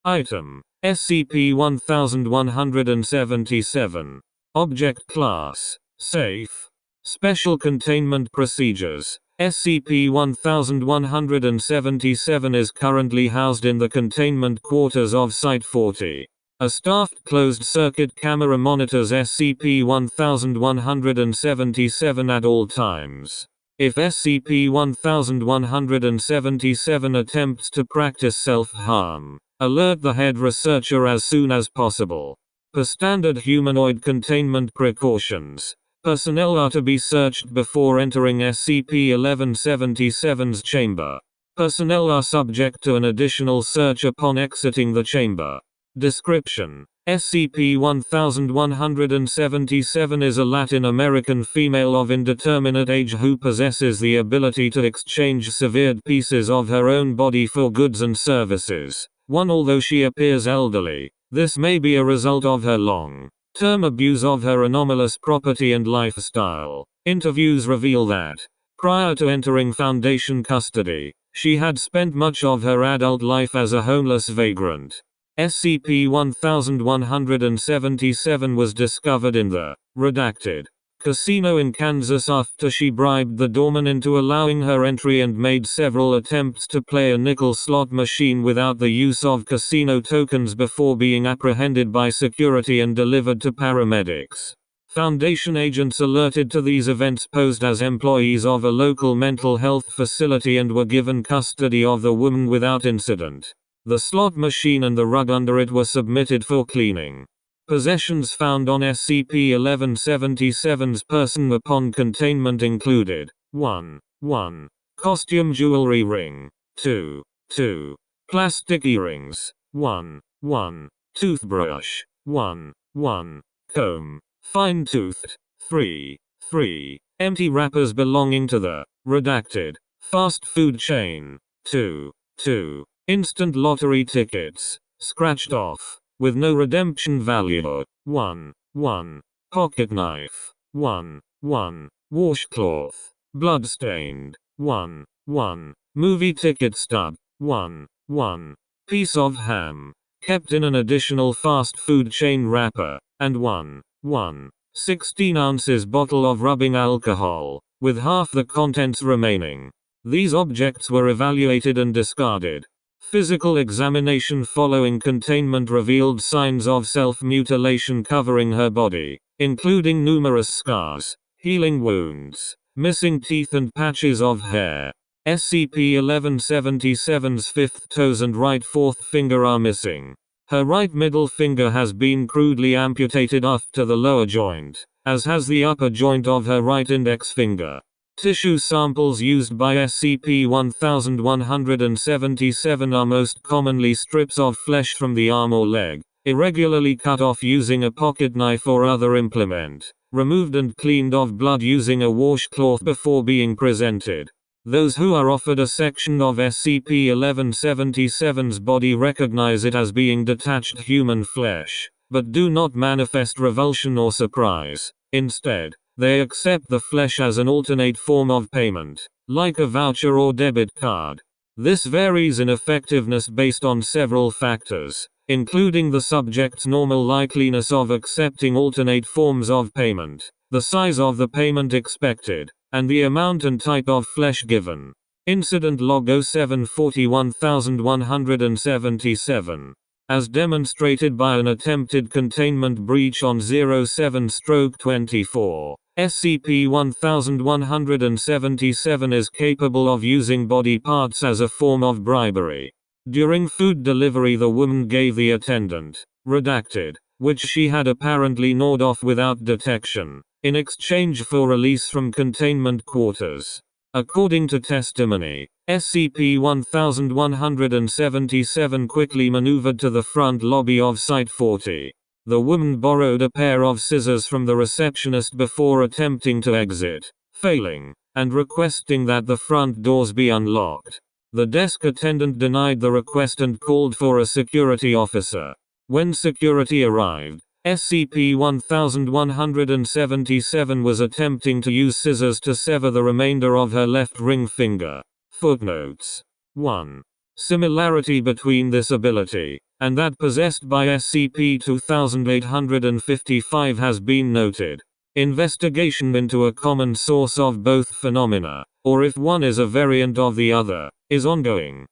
Item. SCP-1177. Object Class. Safe. Special Containment Procedures. SCP-1177 is currently housed in the containment quarters of Site-40. A staffed closed-circuit camera monitors SCP-1177 at all times. If SCP-1177 attempts to practice self-harm, alert the head researcher as soon as possible. Per standard humanoid containment precautions, personnel are to be searched before entering SCP-1177's chamber. Personnel are subject to an additional search upon exiting the chamber. Description: SCP-1177 is a Latin American female of indeterminate age who possesses the ability to exchange severed pieces of her own body for goods and services. Although she appears elderly, this may be a result of her long-term abuse of her anomalous property and lifestyle. Interviews reveal that, prior to entering Foundation custody, she had spent much of her adult life as a homeless vagrant. SCP-1177 was discovered in the redacted casino in Kansas after she bribed the doorman into allowing her entry and made several attempts to play a nickel slot machine without the use of casino tokens before being apprehended by security and delivered to paramedics. Foundation agents alerted to these events posed as employees of a local mental health facility and were given custody of the woman without incident. The slot machine and the rug under it were submitted for cleaning. Possessions found on SCP-1177's person upon containment included 1. Costume jewelry ring. 2. Plastic earrings. 1. Toothbrush. 1. Comb. Fine-toothed. 3. Empty wrappers belonging to the redacted fast food chain. 2. Instant lottery tickets, scratched off, with no redemption value. 1. Pocket knife. 1. Washcloth, bloodstained. 1. Movie ticket stub. 1. Piece of ham, kept in an additional fast food chain wrapper, and 1. 16 ounces bottle of rubbing alcohol, with half the contents remaining. These objects were evaluated and discarded. Physical examination following containment revealed signs of self-mutilation covering her body, including numerous scars, healing wounds, missing teeth and patches of hair. SCP-1177's fifth toes and right fourth finger are missing. Her right middle finger has been crudely amputated after the lower joint, as has the upper joint of her right index finger. Tissue samples used by SCP-1177 are most commonly strips of flesh from the arm or leg, irregularly cut off using a pocket knife or other implement, removed and cleaned of blood using a washcloth before being presented. Those who are offered a section of SCP-1177's body recognize it as being detached human flesh, but do not manifest revulsion or surprise. Instead, they accept the flesh as an alternate form of payment, like a voucher or debit card. This varies in effectiveness based on several factors, including the subject's normal likeliness of accepting alternate forms of payment, the size of the payment expected, and the amount and type of flesh given. Incident Log 07-41177. As demonstrated by an attempted containment breach on 07/24. SCP-1177 is capable of using body parts as a form of bribery. During food delivery, the woman gave the attendant, redacted, which she had apparently gnawed off without detection, in exchange for release from containment quarters. According to testimony, SCP-1177 quickly maneuvered to the front lobby of Site-40. The woman borrowed a pair of scissors from the receptionist before attempting to exit, failing, and requesting that the front doors be unlocked. The desk attendant denied the request and called for a security officer. When security arrived, SCP-1177 was attempting to use scissors to sever the remainder of her left ring finger. Footnotes. 1. similarity between this ability and that possessed by SCP-2855 has been noted. Investigation into a common source of both phenomena, or if one is a variant of the other, is ongoing.